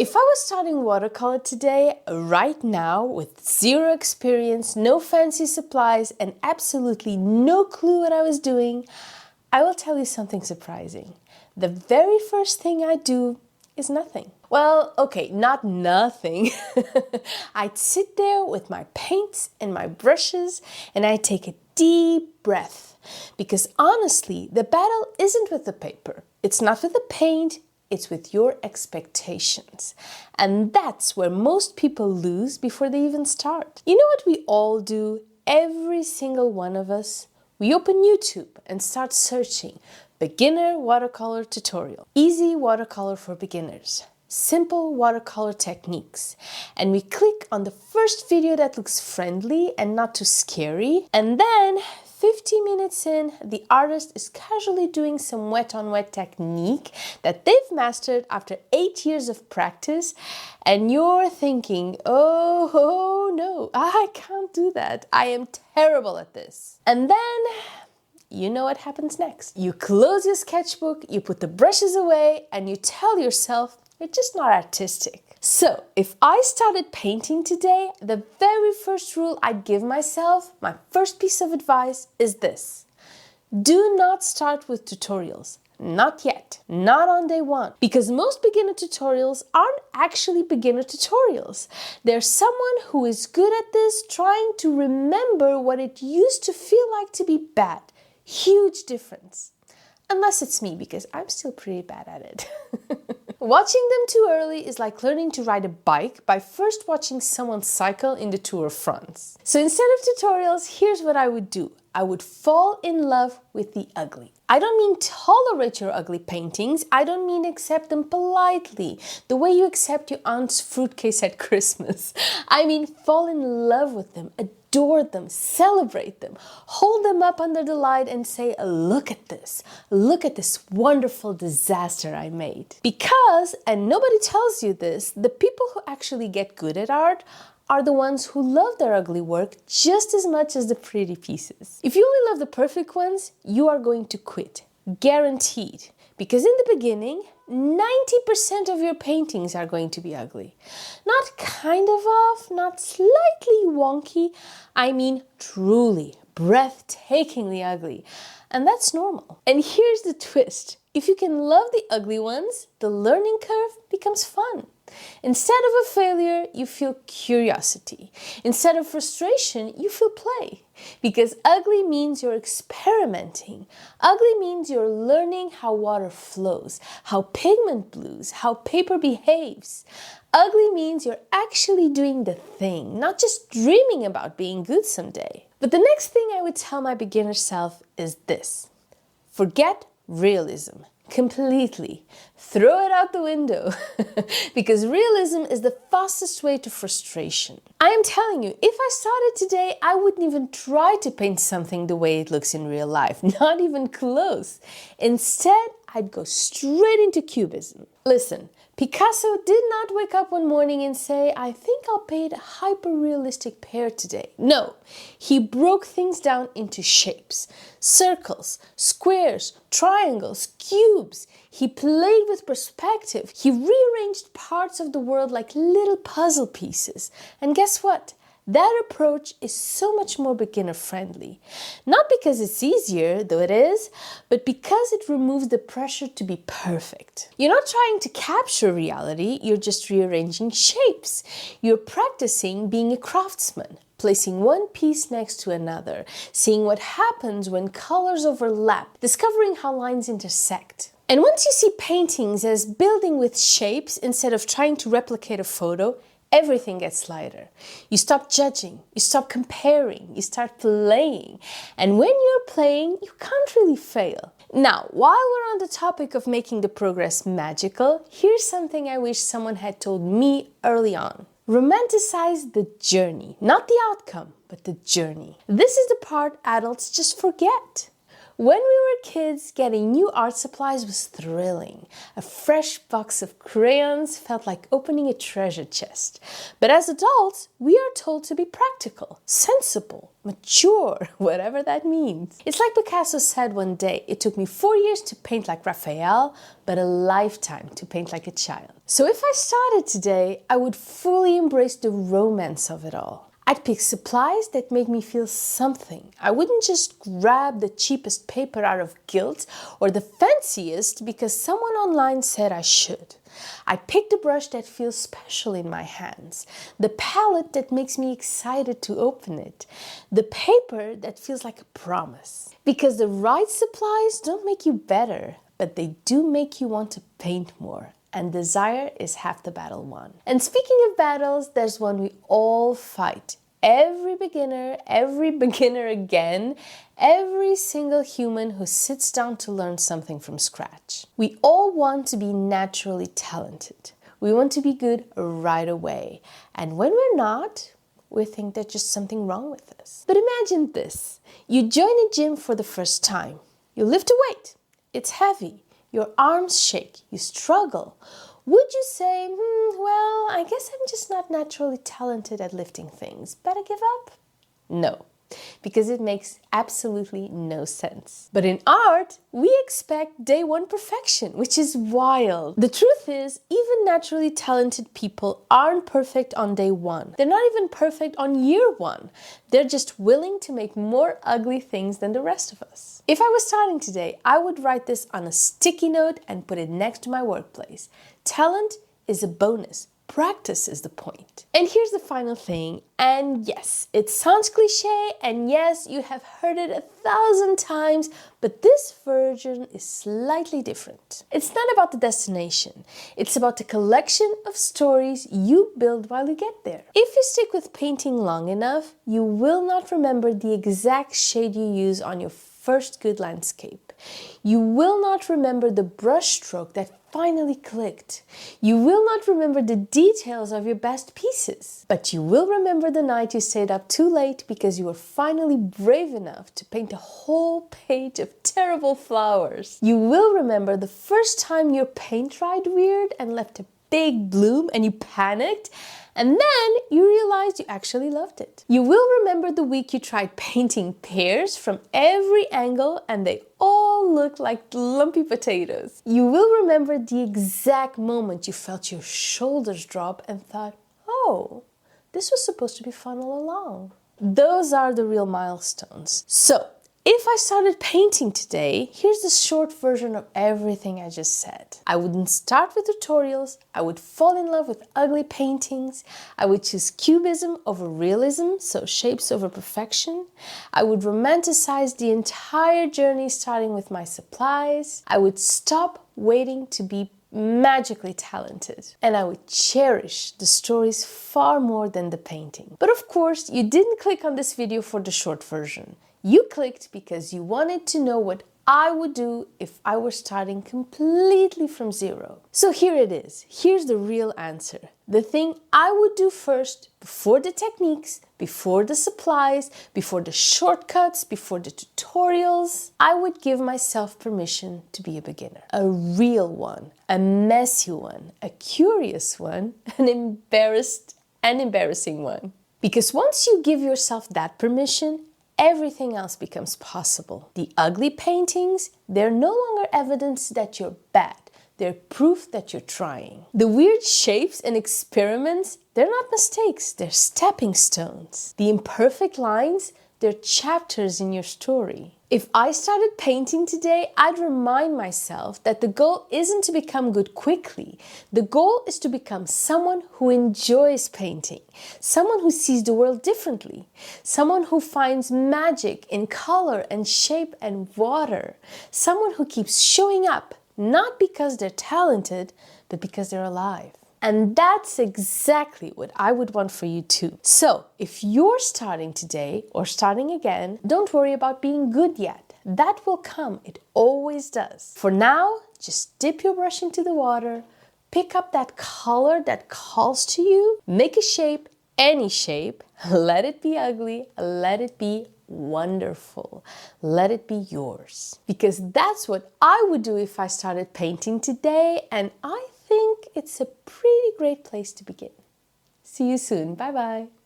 If I was starting watercolor today, right now, with zero experience, no fancy supplies, and absolutely no clue what I was doing, I will tell you something surprising. The very first thing I do is nothing. Well, okay, not nothing. I'd sit there with my paints and my brushes and I'd take a deep breath. Because honestly, the battle isn't with the paper. It's not with the paint. It's with your expectations. And that's where most people lose before they even start. You know what we all do? Every single one of us? We open YouTube and start searching beginner watercolor tutorial, easy watercolor for beginners, simple watercolor techniques. And we click on the first video that looks friendly and not too scary. And then 50 minutes in, the artist is casually doing some wet-on-wet technique that they've mastered after 8 years of practice, and you're thinking, oh no, I can't do that. I am terrible at this. And then you know what happens next. You close your sketchbook, you put the brushes away, and you tell yourself you're just not artistic. So, if I started painting today, the very first rule I'd give myself, my first piece of advice is this. Do not start with tutorials. Not yet. Not on day one. Because most beginner tutorials aren't actually beginner tutorials. They're someone who is good at this trying to remember what it used to feel like to be bad. Huge difference. Unless it's me, because I'm still pretty bad at it. Watching them too early is like learning to ride a bike by first watching someone cycle in the Tour of France. So instead of tutorials, here's what I would do. I would fall in love with the ugly. I don't mean tolerate your ugly paintings. I don't mean accept them politely, the way you accept your aunt's fruitcase at Christmas. I mean fall in love with them, adore them, celebrate them, hold them up under the light and say, look at this wonderful disaster I made. Because, and nobody tells you this, the people who actually get good at art are the ones who love their ugly work just as much as the pretty pieces. If you only love the perfect ones, you are going to quit. Guaranteed. Because in the beginning, 90% of your paintings are going to be ugly. Not kind of off, not slightly wonky, I mean truly, breathtakingly ugly. And that's normal. And here's the twist. If you can love the ugly ones, the learning curve becomes fun. Instead of a failure, you feel curiosity. Instead of frustration, you feel play. Because ugly means you're experimenting. Ugly means you're learning how water flows, how pigment blues, how paper behaves. Ugly means you're actually doing the thing, not just dreaming about being good someday. But the next thing I would tell my beginner self is this. Forget realism. Completely. Throw it out the window. Because realism is the fastest way to frustration. I am telling you, if I started today, I wouldn't even try to paint something the way it looks in real life. Not even close. Instead, I'd go straight into cubism. Listen, Picasso did not wake up one morning and say, I think I'll paint a hyper-realistic pear today. No, he broke things down into shapes, circles, squares, triangles, cubes. He played with perspective. He rearranged parts of the world like little puzzle pieces. And guess what? That approach is so much more beginner-friendly. Not because it's easier, though it is, but because it removes the pressure to be perfect. You're not trying to capture reality, you're just rearranging shapes. You're practicing being a craftsman, placing one piece next to another, seeing what happens when colors overlap, discovering how lines intersect. And once you see paintings as building with shapes instead of trying to replicate a photo, everything gets lighter. You stop judging, you stop comparing, you start playing. And when you're playing, you can't really fail. Now, while we're on the topic of making the progress magical, here's something I wish someone had told me early on. Romanticize the journey, not the outcome, but the journey. This is the part adults just forget. When we were kids, getting new art supplies was thrilling. A fresh box of crayons felt like opening a treasure chest. But as adults, we are told to be practical, sensible, mature, whatever that means. It's like Picasso said one day, it took me 4 years to paint like Raphael, but a lifetime to paint like a child. So if I started today, I would fully embrace the romance of it all. I'd pick supplies that make me feel something. I wouldn't just grab the cheapest paper out of guilt or the fanciest because someone online said I should. I'd pick the brush that feels special in my hands, the palette that makes me excited to open it, the paper that feels like a promise. Because the right supplies don't make you better, but they do make you want to paint more. And desire is half the battle won. And speaking of battles, there's one we all fight. Every beginner again, every single human who sits down to learn something from scratch. We all want to be naturally talented. We want to be good right away. And when we're not, we think there's just something wrong with us. But imagine this. You join a gym for the first time. You lift a weight. It's heavy. Your arms shake. You struggle. Would you say, well, I guess I'm just not naturally talented at lifting things. Better give up? No, because it makes absolutely no sense. But in art, we expect day one perfection, which is wild. The truth is, even naturally talented people aren't perfect on day one. They're not even perfect on year one. They're just willing to make more ugly things than the rest of us. If I was starting today, I would write this on a sticky note and put it next to my workplace. Talent is a bonus. Practice is the point. And here's the final thing, and yes, it sounds cliche, and yes, you have heard it 1,000 times, but this version is slightly different. It's not about the destination, it's about the collection of stories you build while you get there. If you stick with painting long enough, you will not remember the exact shade you use on your first good landscape. You will not remember the brushstroke that finally clicked. You will not remember the details of your best pieces, but you will remember the night you stayed up too late because you were finally brave enough to paint a whole page of terrible flowers. You will remember the first time your paint dried weird and left a big bloom and you panicked, and then you realized you actually loved it. You will remember the week you tried painting pears from every angle and they all looked like lumpy potatoes. You will remember the exact moment you felt your shoulders drop and thought, oh, this was supposed to be fun all along. Those are the real milestones. So, if I started painting today, here's the short version of everything I just said. I wouldn't start with tutorials, I would fall in love with ugly paintings, I would choose cubism over realism, so shapes over perfection. I would romanticize the entire journey starting with my supplies. I would stop waiting to be magically talented. And I would cherish the stories far more than the painting. But of course, you didn't click on this video for the short version. You clicked because you wanted to know what I would do if I were starting completely from zero. So here it is. Here's the real answer. The thing I would do first, before the techniques, before the supplies, before the shortcuts, before the tutorials, I would give myself permission to be a beginner. A real one, a messy one, a curious one, an embarrassing one. Because once you give yourself that permission, everything else becomes possible. The ugly paintings, they're no longer evidence that you're bad. They're proof that you're trying. The weird shapes and experiments, they're not mistakes, they're stepping stones. The imperfect lines, they're chapters in your story. If I started painting today, I'd remind myself that the goal isn't to become good quickly. The goal is to become someone who enjoys painting, someone who sees the world differently, someone who finds magic in color and shape and water, someone who keeps showing up, not because they're talented, but because they're alive. And that's exactly what I would want for you too. So, if you're starting today or starting again, don't worry about being good yet. That will come, it always does. For now, just dip your brush into the water, pick up that color that calls to you, make a shape, any shape, let it be ugly, let it be wonderful. Let it be yours. Because that's what I would do if I started painting today, and I think it's a pretty great place to begin. See you soon. Bye bye.